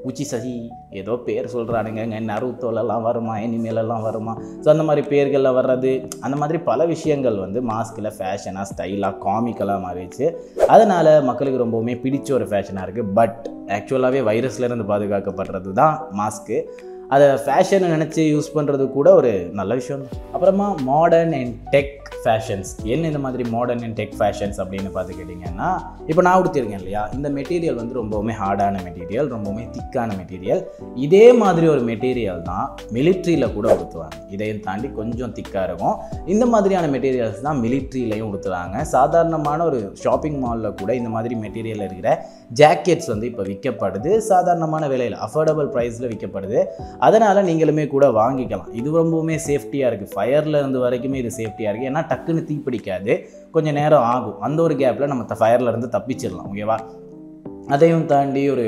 [SPEAKER 1] உச்சி சகி ஏதோ பேர் சொல்கிறானுங்க, நருத்தோலெல்லாம் வருமா, இனிமேலெல்லாம் வருமா, ஸோ அந்த மாதிரி பேர்களில் வர்றது, அந்த மாதிரி பல விஷயங்கள் வந்து மாஸ்கில் ஃபேஷனாக, ஸ்டைலாக, காமிக்கலாக மாறிடுச்சு. அதனால் மக்களுக்கு ரொம்பவுமே பிடிச்ச ஒரு ஃபேஷனாக இருக்குது. பட் ஆக்சுவலாகவே வைரஸ்லேருந்து பாதுகாக்கப்படுறது தான் மாஸ்க்கு. அதை ஃபேஷனை நினச்சி யூஸ் பண்ணுறது கூட ஒரு நல்ல விஷயம் தான். அப்புறமா மாடர்ன் அண்ட் டெக் ஃபேஷன்ஸ். என்ன இந்த மாதிரி மாடர்ன் அண்ட் டெக் ஃபேஷன்ஸ் அப்படின்னு பார்த்துக்கிட்டிங்கன்னா, இப்போ நான் உடுத்திருக்கேன் இல்லையா, இந்த மெட்டீரியல் வந்து ரொம்பவுமே ஹார்டான மெட்டீரியல், ரொம்பவுமே திக்கான மெட்டீரியல். இதே மாதிரி ஒரு மெட்டீரியல் தான் மிலிட்ரியில் கூட உடுத்துவாங்க. இதையும் தாண்டி கொஞ்சம் திக்காக இருக்கும். இந்த மாதிரியான மெட்டீரியல்ஸ் தான் மிலிட்ரியிலையும் உடுத்துறாங்க. சாதாரணமான ஒரு ஷாப்பிங் மாலில் கூட இந்த மாதிரி மெட்டீரியல் இருக்கிற ஜாக்கெட்ஸ் வந்து இப்போ விற்கப்படுது. சாதாரணமான விலையில், அஃபோர்டபுள் ப்ரைஸில் விற்கப்படுது. அதனால் நீங்களுமே கூட வாங்கிக்கலாம். இது ரொம்பவுமே சேஃப்டியாக இருக்குது. ஃபயரில் இருந்து வரைக்குமே இது சேஃப்டியாக இருக்குது. ஏன்னா டக்குன்னு தீப்பிடிக்காது, கொஞ்சம் நேரம் ஆகும். அந்த ஒரு கேப்பில் நம்ம ஃபயரில் இருந்து தப்பிச்சிடலாம். ஓகேவா? அதையும் தாண்டி ஒரு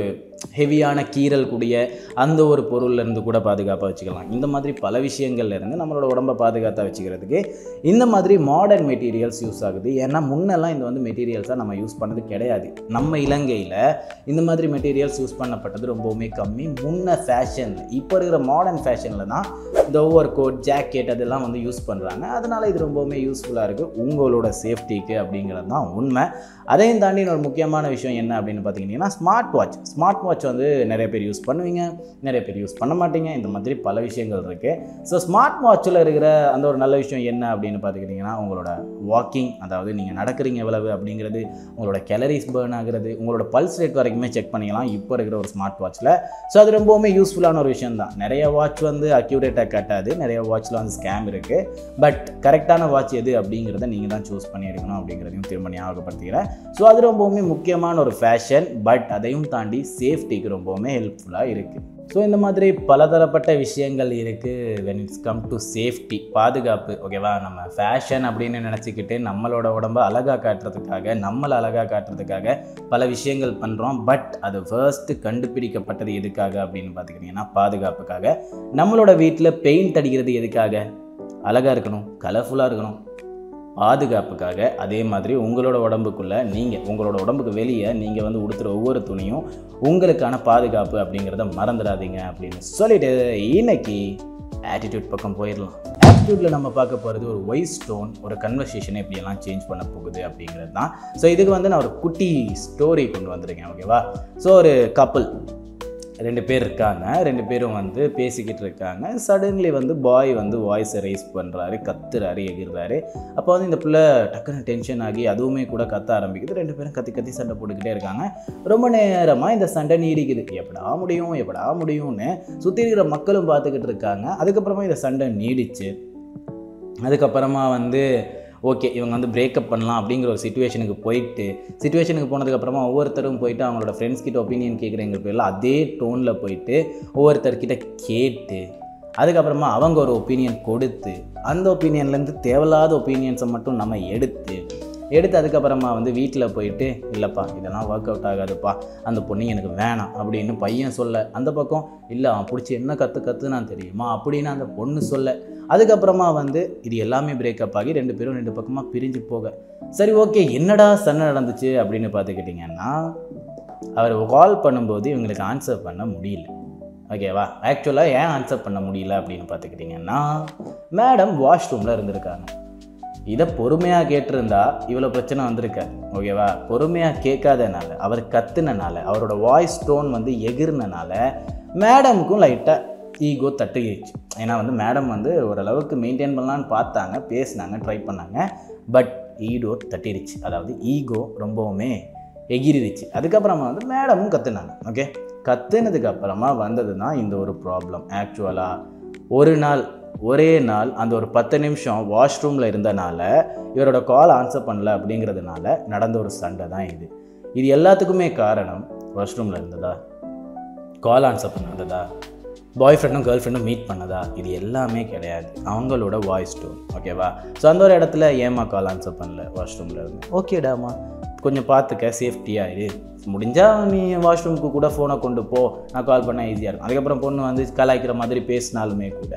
[SPEAKER 1] ஹெவியான கீரல் கூடிய அந்த ஒரு பொருள்லேருந்து கூட பாதுகாப்பாக வச்சுக்கலாம். இந்த மாதிரி பல விஷயங்கள்லேருந்து நம்மளோட உடம்பை பாதுகாப்பாக வச்சுக்கிறதுக்கு இந்த மாதிரி மாடர்ன் மெட்டீரியல்ஸ் யூஸ் ஆகுது. ஏன்னா முன்னெல்லாம் இந்த வந்து மெட்டீரியல்ஸாக நம்ம யூஸ் பண்ணது கிடையாது. நம்ம இலங்கையில் இந்த மாதிரி மெட்டீரியல்ஸ் யூஸ் பண்ணப்பட்டது ரொம்பவுமே கம்மி. முன்ன ஃபேஷன், இப்போ இருக்கிற மாடர்ன் ஃபேஷனில் தான் இந்த ஓவர் கோட், ஜாக்கெட் அதெல்லாம் வந்து யூஸ் பண்ணுறாங்க. அதனால் இது ரொம்பவுமே யூஸ்ஃபுல்லாக இருக்குது உங்களோட சேஃப்டிக்கு அப்படிங்கிறது தான் உண்மை. அதையும் தாண்டி ஒரு முக்கியமான விஷயம் என்ன அப்படின்னு பார்த்தீங்கன்னா, ஸ்மார்ட் வாட்ச் வந்து நிறைய பேர் யூஸ் பண்ணுவீங்க, நிறைய பேர் யூஸ் பண்ண மாட்டீங்க. இந்த மாதிரி பல விஷயங்கள் இருக்குது. ஸோ ஸ்மார்ட் வாட்சில் இருக்கிற அந்த ஒரு நல்ல விஷயம் என்ன அப்படின்னு பார்த்துக்கிட்டிங்கன்னா, உங்களோட வாக்கிங், அதாவது நீங்கள் நடக்கிறீங்க எவ்வளவு அப்படிங்கிறது, உங்களோட கேலரிஸ் பர்ன் ஆகிறது, உங்களோட பல்ஸ் ரேட் வரைக்குமே செக் பண்ணிக்கலாம் இப்போ இருக்கிற ஒரு ஸ்மார்ட் வாட்சில். ஸோ அது ரொம்பவுமே யூஸ்ஃபுல்லான ஒரு விஷயம் தான். நிறைய வாட்ச் வந்து அக்யூரேட்டாக காட்டாது, நிறைய வாட்சில் வந்து ஸ்கேம் இருக்குது. பட் கரெக்டான வாட்ச் எது அப்படிங்கிறத நீங்கள் தான் சூஸ் பண்ணி எடுக்கணும் அப்படிங்கிறதையும் திரும்ப ஞாபகப்படுத்திக்கிறேன். ஸோ அது ரொம்பவுமே முக்கியமான ஒரு ஃபேஷன். பட் அதையும் தாண்டி சேஃப்டிக்கு ரொம்பவுமே ஹெல்ப்ஃபுல்லாக இருக்குது. ஸோ இந்த மாதிரி பலதரப்பட்ட விஷயங்கள் இருக்குது when it's come to safety, பாதுகாப்பு. ஓகேவா? நம்ம ஃபேஷன் அப்படின்னு நினச்சிக்கிட்டு நம்மளோட உடம்பை அழகாக காட்டுறதுக்காக, நம்மளை அழகாக காட்டுறதுக்காக பல விஷயங்கள் பண்ணுறோம். பட் அது ஃபர்ஸ்ட்டு கண்டுபிடிக்கப்பட்டது எதுக்காக அப்படின்னு பார்த்துக்கிட்டிங்கன்னா, பாதுகாப்புக்காக. நம்மளோட வீட்டில் பெயிண்ட் அடிக்கிறது எதுக்காக? அழகாக இருக்கணும், கலர்ஃபுல்லாக இருக்கணும். பாதுகாப்புக்காக அதே மாதிரி உங்களோட உடம்புக்குள்ளே உங்களோட உடம்புக்கு வெளியே நீங்கள் வந்து உடுத்துகிற ஒவ்வொரு துணியும் உங்களுக்கான பாதுகாப்பு அப்படிங்கிறத மறந்துடாதீங்க அப்படின்னு சொல்லிட்டு இன்னைக்கு ஆட்டிடியூட் பக்கம் போயிடலாம். ஆட்டிடியூட்டில் நம்ம பார்க்க போகிறது ஒரு வாய்ஸ் டோன், ஒரு கன்வர்சேஷனை எப்படியெல்லாம் சேஞ்ச் பண்ண போகுது அப்படிங்கிறது தான். ஸோ இதுக்கு வந்து நான் ஒரு குட்டி ஸ்டோரி கொண்டு வந்திருக்கேன். ஓகேவா? ஸோ ஒரு கப்புள் 2 பேர் இருக்காங்க. 2 பேரும் வந்து பேசிக்கிட்டு இருக்காங்க. சடன்லி வந்து பாய் வந்து வாய்ஸை ரைஸ் பண்ணுறாரு, கத்துறாரு, எகிர்றாரு. அப்போ வந்து இந்த பிள்ளை டக்குன்னு டென்ஷன் ஆகி அதுவுமே கூட கத்த ஆரம்பிக்குது. 2 பேரும் கத்தி சண்டை போட்டுக்கிட்டே இருக்காங்க. ரொம்ப நேரமாக இந்த சண்டை நீடிக்குது. எப்படா முடியும்னு சுற்றி இருக்கிற மக்களும் பார்த்துக்கிட்டு இருக்காங்க. அதுக்கப்புறமா இந்த சண்டை நீடிச்சு அதுக்கப்புறமா வந்து ஓகே இவங்க வந்து பிரேக்கப் பண்ணலாம் அப்படிங்கிற ஒரு சிச்சுவேஷனுக்கு போனதுக்கப்புறமா ஒவ்வொருத்தரும் போயிட்டு அவங்களோட ஃப்ரெண்ட்ஸ் கிட்ட ஒப்பீனியன் கேட்குறவங்க பேரில் அதே டோனில் போயிட்டு ஒவ்வொருத்தர்கிட்ட கேட்டு அதுக்கப்புறமா அவங்க ஒரு ஒப்பீனியன் கொடுத்து அந்த ஒப்பீனியன்லேருந்து தேவையில்லாத ஒப்பீனியன்ஸை மட்டும் நம்ம எடுத்து அதுக்கப்புறமா வந்து வீட்டில் போயிட்டு இல்லைப்பா இதெல்லாம் ஒர்க் அவுட் ஆகாதுப்பா, அந்த பொண்ணு எனக்கு வேணாம் அப்படின்னு பையன் சொல்ல, அந்த பக்கம் இல்லை அவன் பிடிச்சி என்ன கற்று நான் தெரியுமா அப்படின்னு அந்த பொண்ணு சொல்ல, அதுக்கப்புறமா வந்து இது எல்லாமே பிரேக்கப் ஆகி 2 பேரும் 2 பக்கமாக பிரிஞ்சு போக, சரி ஓகே என்னடா சண்டை நடந்துச்சு அப்படின்னு பார்த்துக்கிட்டிங்கன்னா அவர் கால் பண்ணும்போது இவங்களுக்கு ஆன்சர் பண்ண முடியல. ஓகேவா? ஆக்சுவலாக ஏன் ஆன்சர் பண்ண முடியல அப்படின்னு பார்த்துக்கிட்டிங்கன்னா மேடம் வாஷ்ரூமில் இருந்திருக்காங்க. இதை பொறுமையாக கேட்டிருந்தா இவ்வளோ பிரச்சனை வந்திருக்காது. ஓகேவா? பொறுமையாக கேட்காதனால, அவர் கத்துனனால, அவரோட வாய்ஸ் டோன் வந்து எகிர்னால மேடமுக்கும் லைட்டாக ஈகோ தட்டுகிடுச்சு. ஏன்னா வந்து மேடம் வந்து ஓரளவுக்கு மெயின்டைன் பண்ணலான்னு பார்த்தாங்க, பேசினாங்க, ட்ரை பண்ணாங்க. பட் ஈகோ தட்டிடுச்சு, அதாவது ஈகோ ரொம்பவுமே எகிரிடுச்சு. அதுக்கப்புறமா வந்து மேடமும் கற்றுனாங்க. ஓகே, கற்றுனதுக்கப்புறமா வந்தது தான் இந்த ஒரு ப்ராப்ளம். ஆக்சுவலாக ஒரே நாள் அந்த ஒரு 10 நிமிஷம் வாஷ்ரூமில் இருந்தனால இவரோட கால் ஆன்சர் பண்ணல அப்படிங்கிறதுனால நடந்த ஒரு சண்டை தான் இது எல்லாத்துக்குமே காரணம் வாஷ்ரூமில் இருந்ததா, கால் ஆன்சர் பண்ணதா, பாய் ஃப்ரெண்டும் கேர்ள் ஃப்ரெண்டும் மீட் பண்ணதா, இது எல்லாமே கிடையாது. அவங்களோட வாய்ஸ் டோன். ஓகேவா? ஸோ அந்த ஒரு இடத்துல ஏமா கால் ஆன்சர் பண்ணல வாஷ்ரூமில் இருந்து, ஓகேடாமா கொஞ்சம் பார்த்துக்க, சேஃப்டியாக இரு, முடிஞ்சால் நீ வாஷ்ரூமுக்கு கூட ஃபோனை கொண்டு போ, நான் கால் பண்ணால் ஈஸியாக இருக்கும். அதுக்கப்புறம் பொண்ணு வந்து கலாய்க்கிற மாதிரி பேசினாலுமே கூட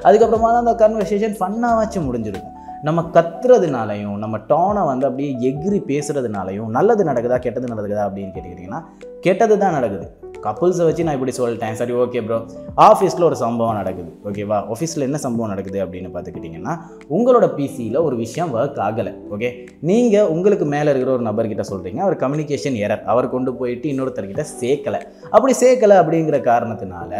[SPEAKER 1] அதுக்கப்புறமா தான் அந்த கன்வர்சேஷன் ஃபன்னாக முடிஞ்சிருக்கும். நம்ம கத்துறதுனாலையும் நம்ம டோனை வந்து அப்படியே எகிரி பேசுகிறதுனாலையும் நல்லது நடக்குதா கெட்டது நடக்குதா அப்படின்னு கேட்டுக்கிட்டிங்கன்னா கெட்டது தான் நடக்குது. கப்புள்ஸை வச்சு நான் இப்படி சொல்லிட்டேன், சரி ஓகே ப்ரோ. ஆஃபீஸில் ஒரு சம்பவம் நடக்குது. ஓகேவா? ஆஃபீஸில் என்ன சம்பவம் நடக்குது அப்படின்னு பார்த்துக்கிட்டிங்கன்னா உங்களோட பிசியில் ஒரு விஷயம் ஒர்க் ஆகலை. ஓகே, நீங்கள் உங்களுக்கு மேலே இருக்கிற ஒரு நபர்கிட்ட சொல்கிறீங்க, அவர் கம்யூனிகேஷன் எரர், அவர் கொண்டு போயிட்டு இன்னொருத்தர்கிட்ட சேர்க்கலை அப்படிங்கிற காரணத்தினால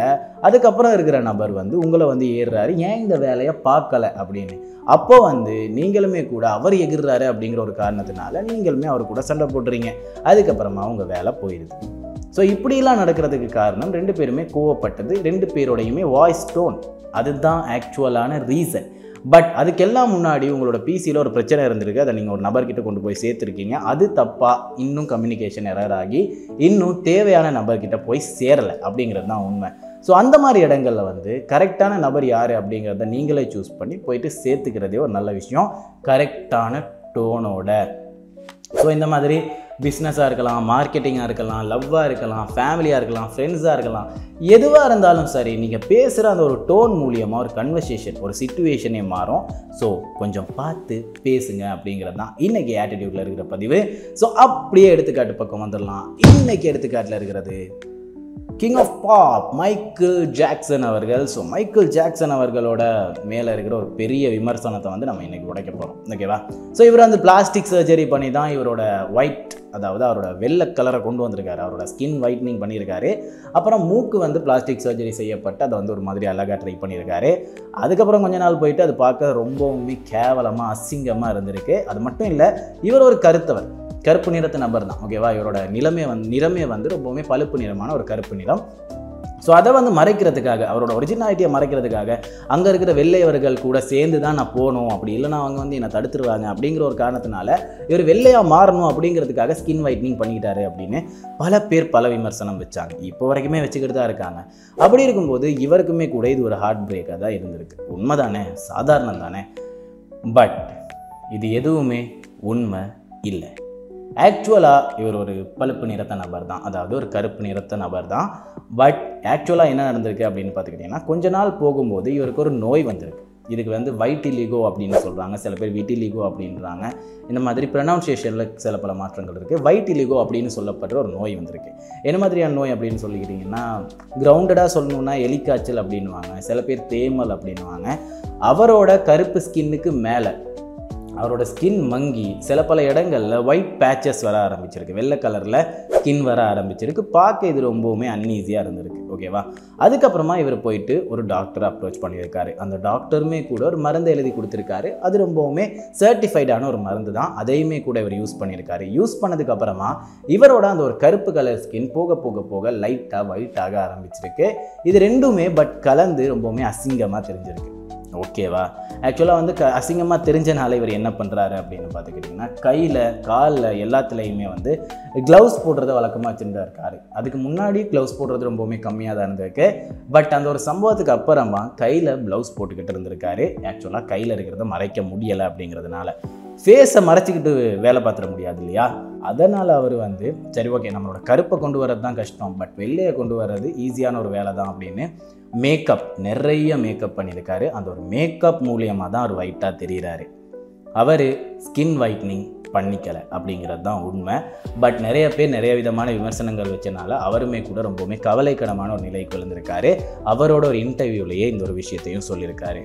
[SPEAKER 1] அதுக்கப்புறம் இருக்கிற நபர் வந்து உங்களை வந்து ஏறுறாரு, ஏன் இந்த வேலையை பார்க்கலை அப்படின்னு. அப்போ வந்து நீங்களுமே கூட அவர் எகிர்றாரு அப்படிங்கிற ஒரு காரணத்தினால நீங்களுமே அவர் கூட சண்டை போடுறீங்க. அதுக்கப்புறமா உங்கள் வேலை போயிடுது. ஸோ இப்படிலாம் நடக்கிறதுக்கு காரணம் 2 பேருமே கோவப்பட்டது, 2 பேரோடையுமே வாய்ஸ் டோன், அதுதான் ஆக்சுவலான ரீசன். பட் அதுக்கெல்லாம் முன்னாடி உங்களோட பிசியில் ஒரு பிரச்சனை இருந்திருக்கு, அதை நீங்கள் ஒரு நபர்கிட்ட கொண்டு போய் சேர்த்துருக்கீங்க, அது தப்பாக இன்னும் கம்யூனிகேஷன் எரர் ஆகி இன்னும் தேவையான நபர்கிட்ட போய் சேரலை அப்படிங்கிறது தான் உண்மை. ஸோ அந்த மாதிரி இடங்களில் வந்து கரெக்டான நபர் யார் அப்படிங்கிறத நீங்களே சூஸ் பண்ணி போயிட்டு சேர்த்துக்கிறதே ஒரு நல்ல விஷயம், கரெக்டான டோனோட. ஸோ இந்த மாதிரி பிஸ்னஸாக இருக்கலாம், மார்க்கெட்டிங்காக இருக்கலாம், லவ்வாக இருக்கலாம், ஃபேமிலியாக இருக்கலாம், ஃப்ரெண்ட்ஸாக இருக்கலாம், எதுவாக இருந்தாலும் சரி, நீங்கள் பேசுகிற அந்த ஒரு டோன் மூலியமாக ஒரு கன்வர்சேஷன், ஒரு சிச்சுவேஷனே மாறும். ஸோ கொஞ்சம் பார்த்து பேசுங்க அப்படிங்கிறது தான் இன்றைக்கி ஆட்டிடியூட்டில் இருக்கிற பதிவு. ஸோ அப்படியே எடுத்துக்காட்டு பக்கம் வந்துடலாம். இன்றைக்கி எடுத்துக்காட்டில் இருக்கிறது king of pop Michael Jackson அவர்கள். ஸோ மைக்கேல் ஜாக்சன் அவர்களோட மேலே இருக்கிற ஒரு பெரிய விமர்சனத்தை வந்து நம்ம இன்றைக்கி உடைக்க போகிறோம். ஓகேவா? ஸோ இவர் வந்து பிளாஸ்டிக் சர்ஜரி பண்ணி தான் இவரோட ஒயிட், அதாவது அவரோட வெள்ளை கலரை கொண்டு வந்திருக்காரு, அவரோட ஸ்கின் ஒயிட்னிங் பண்ணியிருக்காரு. அப்புறம் மூக்கு வந்து பிளாஸ்டிக் சர்ஜரி செய்யப்பட்டு அதை வந்து ஒரு மாதிரி அழகாக ட்ரை பண்ணியிருக்காரு. அதுக்கப்புறம் கொஞ்ச நாள் போயிட்டு அது பார்க்க ரொம்பவுமே கேவலமாக அசிங்கமாக இருந்திருக்கு. அது மட்டும் இல்லை, இவர் ஒரு கருப்பு நிறத்து நபர் தான். ஓகேவா? இவரோட நிறமே வந்து ரொம்பவுமே பழுப்பு நிறமான ஒரு கருப்பு நிறம். ஸோ அதை வந்து மறைக்கிறதுக்காக, அவரோட ஒரிஜினாலிட்டியை மறைக்கிறதுக்காக அங்கே இருக்கிற வெள்ளையவர்கள் கூட சேர்ந்து தான் நான் போகணும், அப்படி இல்லைனா அவங்க வந்து என்னை தடுத்துருவாங்க அப்படிங்கிற ஒரு காரணத்தினால இவர் வெள்ளையாக மாறணும் அப்படிங்கிறதுக்காக ஸ்கின் ஒயிட்னிங் பண்ணிக்கிட்டாரு அப்படின்னு பல பேர் பல விமர்சனம் வச்சாங்க. இப்போ வரைக்குமே வச்சுக்கிட்டு தான் இருக்காங்க. அப்படி இருக்கும்போது இவருக்குமே கூட இது ஒரு ஹார்ட் பிரேக்காக தான் இருந்திருக்கு. உண்மை தானே, சாதாரணம் தானே. பட் இது எதுவுமே உண்மை இல்லை. ஆக்சுவலாக இவர் ஒரு பழுப்பு நிறத்த நபர் தான், அதாவது ஒரு கருப்பு நிறத்த நபர் தான். பட் ஆக்சுவலாக என்ன நடந்திருக்கு அப்படின்னு பார்த்துக்கிட்டிங்கன்னா கொஞ்ச நாள் போகும்போது இவருக்கு ஒரு நோய் வந்திருக்கு. இதுக்கு வந்து வைட்டிலிகோ அப்படின்னு சொல்கிறாங்க, சில பேர் விட்டிலிகோ அப்படின்றாங்க. இந்த மாதிரி ப்ரொனவுன்சியேஷனில் சில பல மாற்றங்கள் இருக்குது. வைட்டிலிகோ அப்படின்னு சொல்லப்படுற ஒரு நோய் வந்திருக்கு. என்ன மாதிரியான நோய் அப்படின்னு சொல்லிக்கிட்டிங்கன்னா, கிரவுண்டடாக சொல்லணுன்னா எலிக்காய்ச்சல் அப்படின்வாங்க, சில பேர் தேமல் அப்படின்வாங்க. அவரோட கருப்பு ஸ்கின்னுக்கு மேலே அவரோட ஸ்கின் மங்கி சில பல இடங்களில் ஒயிட் பேச்சஸ் வர ஆரம்பிச்சிருக்கு, வெள்ளை கலரில் ஸ்கின் வர ஆரம்பிச்சிருக்கு. பார்க்க இது ரொம்பவுமே அன்ஈஸியாக இருந்திருக்கு. ஓகேவா? அதுக்கப்புறமா இவர் போயிட்டு ஒரு டாக்டரை அப்ரோச் பண்ணியிருக்காரு. அந்த டாக்டருமே கூட ஒரு மருந்து எழுதி கொடுத்துருக்காரு. அது ரொம்பவுமே சர்டிஃபைடான ஒரு மருந்து தான். அதையுமே கூட இவர் யூஸ் பண்ணியிருக்காரு. யூஸ் பண்ணதுக்கப்புறமா இவரோட அந்த ஒரு கருப்பு கலர் ஸ்கின் போக போக போக லைட்டாக ஒயிட் ஆக ஆரம்பிச்சிருக்கு. இது ரெண்டுமே பட் கலந்து ரொம்பவுமே அசிங்கமாக தெரிஞ்சிருக்கு. ஓகேவா? ஆக்சுவலாக வந்து அசிங்கமாக தெரிஞ்சனால இவர் என்ன பண்ணுறாரு அப்படின்னு பார்த்துக்கிட்டிங்கன்னா, கையில் காலில் எல்லாத்துலேயுமே வந்து க்ளவுஸ் போடுறத வழக்கமாக வச்சுட்டு இருக்காரு. அதுக்கு முன்னாடி க்ளவுஸ் போடுறது ரொம்பவுமே கம்மியாக தான் இருந்திருக்கு. பட் அந்த ஒரு சம்பவத்துக்கு அப்புறமா கையில் ப்ளவுஸ் போட்டுக்கிட்டு இருந்திருக்காரு. ஆக்சுவலாக கையில் இருக்கிறத மறைக்க முடியலை அப்படிங்கிறதுனால ஃபேஸை மறைச்சிக்கிட்டு வேலை பார்த்துட முடியாது இல்லையா? அதனால் அவர் வந்து சரி ஓகே, நம்மளோட கருப்பை கொண்டு வர்றது தான் கஷ்டம், பட் வெள்ளையை கொண்டு வர்றது ஈஸியான ஒரு வேலை தான் அப்படின்னு மேக்கப் நிறைய மேக்கப் பண்ணியிருக்காரு. அந்த ஒரு மேக்கப் மூலியமாக தான் அவர் ஒயிட்டாக தெரிகிறாரு. அவர் ஸ்கின் ஒயிட்னிங் பண்ணிக்கலை அப்படிங்கிறது தான் உண்மை. பட் நிறைய பேர் நிறைய விதமான விமர்சனங்கள் வச்சனால அவருமே கூட ரொம்பவுமே கவலைக்கிடமான ஒரு நிலைக்கு வந்திருக்காரு. அவரோட ஒரு இன்டர்வியூலேயே இந்த ஒரு விஷயத்தையும் சொல்லியிருக்காரு.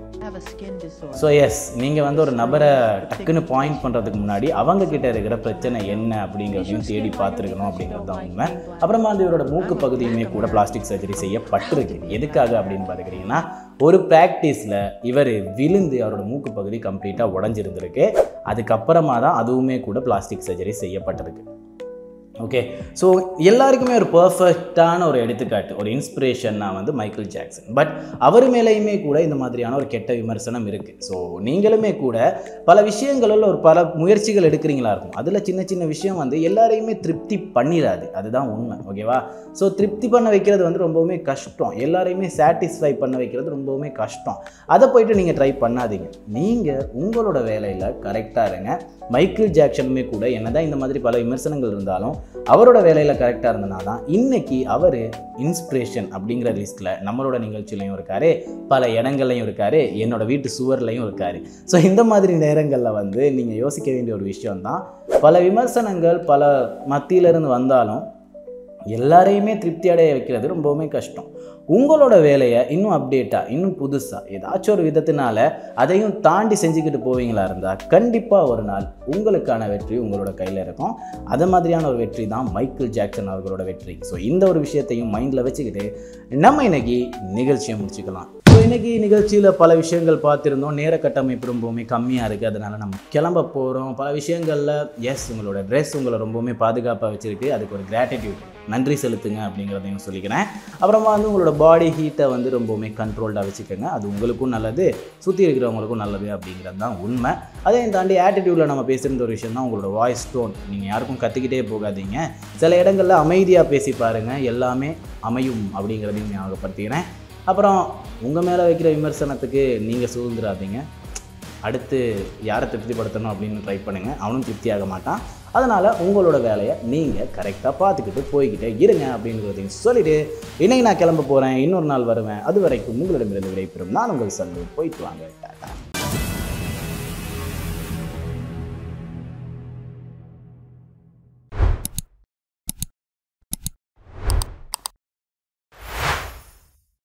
[SPEAKER 1] ஸோ எஸ், நீங்கள் வந்து ஒரு நபரை டக்குன்னு பாயிண்ட் பண்ணுறதுக்கு முன்னாடி அவங்க கிட்ட இருக்கிற பிரச்சனை என்ன அப்படிங்கிறதையும் தேடி பார்த்துருக்கணும் அப்படிங்கிறது தான் உண்மை. அப்புறமா வந்து இவரோட மூக்கு பகுதியுமே கூட பிளாஸ்டிக் சர்ஜரி செய்யப்பட்டிருக்கு. எதுக்காக அப்படின்னு பார்த்துக்கிட்டிங்கன்னா, ஒரு ப்ராக்டிஸில் இவர் விழுந்து அவரோட மூக்கு பகுதி கம்ப்ளீட்டாக உடஞ்சிருந்திருக்கு. அதுக்கப்புறமா தான் அதுவுமே கூட பிளாஸ்டிக் சர்ஜரி செய்யப்பட்டிருக்கு. ஓகே, ஸோ எல்லாருக்குமே ஒரு பர்ஃபெக்டான ஒரு எடுத்துக்காட்டு, ஒரு இன்ஸ்பிரேஷன்னா வந்து மைக்கேல் ஜாக்சன். பட் அவர் மேலேயுமே கூட இந்த மாதிரியான ஒரு கெட்ட விமர்சனம் இருக்குது. ஸோ நீங்களுமே கூட பல விஷயங்களில் ஒரு பல முயற்சிகள் எடுக்கிறீங்களா இருக்கும். அதில் சின்ன சின்ன விஷயம் வந்து எல்லாரையுமே திருப்தி பண்ணிடாது, அதுதான் உண்மை. ஓகேவா? ஸோ திருப்தி பண்ண வைக்கிறது வந்து ரொம்பவுமே கஷ்டம். எல்லாரையுமே சாட்டிஸ்ஃபை பண்ண வைக்கிறது ரொம்பவுமே கஷ்டம். அதை போய்ட்டு நீங்கள் ட்ரை பண்ணாதீங்க. நீங்கள் உங்களோட வேலையில் கரெக்டாக இருங்க. மைக்கேல் ஜாக்சனுமே கூட என்னதான் இந்த மாதிரி பல விமர்சனங்கள் இருந்தாலும் அவரோட வேலையில் கரெக்டாக இருந்தனா தான் இன்றைக்கி அவர் இன்ஸ்பிரேஷன் அப்படிங்கிற லிஸ்ட்டில் நம்மளோட நிகழ்ச்சியிலையும் இருக்கார், பல இடங்கள்லையும் இருக்கார், என்னோட வீட்டு சுவர்லையும் இருக்கார். ஸோ இந்த மாதிரி நேரங்களில் வந்து நீங்கள் யோசிக்க வேண்டிய ஒரு விஷயம்தான், பல விமர்சனங்கள் பல மத்தியிலிருந்து வந்தாலும் எல்லாரையுமே திருப்தி அடைய வைக்கிறது ரொம்பவுமே கஷ்டம். உங்களோட வேலையை இன்னும் அப்டேட்டாக இன்னும் புதுசாக ஏதாச்சும் ஒரு விதத்தினால அதையும் தாண்டி செஞ்சுக்கிட்டு போவீங்களா இருந்தால் கண்டிப்பாக ஒரு நாள் உங்களுக்கான வெற்றி உங்களோட கையில் இருக்கும். அது மாதிரியான ஒரு வெற்றி தான் மைக்கேல் ஜாக்சன் அவர்களோட வெற்றி. ஸோ இந்த ஒரு விஷயத்தையும் மைண்டில் வச்சுக்கிட்டு நம்ம இன்னைக்கு நிகழ்ச்சியை முடிச்சுக்கலாம். ஸோ இன்றைக்கி நிகழ்ச்சியில் பல விஷயங்கள் பார்த்துருந்தோம். நேர கட்டமைப்பு ரொம்பவுமே கம்மியாக இருக்குது, அதனால் நம்ம கிளம்ப போகிறோம். பல விஷயங்களில் எஸ், உங்களோட ட்ரெஸ் உங்களை ரொம்பவுமே பாதுகாப்பாக வச்சுருக்கு, அதுக்கு ஒரு கிராட்டிடியூட், நன்றி செலுத்துங்க அப்படிங்கிறதையும் சொல்லிக்கிறேன். அப்புறமா வந்து உங்களோட பாடி ஹீட்டை வந்து ரொம்பவுமே கண்ட்ரோல்டாக வச்சுக்கோங்க, அது உங்களுக்கும் நல்லது, சுற்றி இருக்கிறவங்களுக்கும் நல்லது அப்படிங்கிறது தான் உண்மை. அதையும் தாண்டி ஆட்டிடியூடில் நம்ம பேசுகிற ஒரு விஷயம் தான் உங்களோட வாய்ஸ் டோன். நீங்கள் யாருக்கும் கற்றுக்கிட்டே போகாதீங்க, சில இடங்களில் அமைதியாக பேசி பாருங்கள், எல்லாமே அமையும் அப்படிங்கிறதையும் ஞாபகப்படுத்திக்கிறேன். அப்புறம் உங்கள் மேலே வைக்கிற விமர்சனத்துக்கு நீங்கள் சூழ்ந்துடாதீங்க. அடுத்து யாரை திருப்திப்படுத்தணும் அப்படின்னு ட்ரை பண்ணுங்கள், அவனும் திருப்தியாக மாட்டான். அதனால் உங்களோட வேலையை நீங்கள் கரெக்டாக பார்த்துக்கிட்டு போய்கிட்டே இருங்க அப்படிங்கிறதையும் சொல்லிவிட்டு இன்றைக்கி நான் கிளம்ப போகிறேன். இன்னொரு நாள் வருவேன். அது வரைக்கும் உங்களிடமிருந்து விடைபெறும் நான் உங்கள் சல்லு. போயிட்டு வாங்க. டாடா.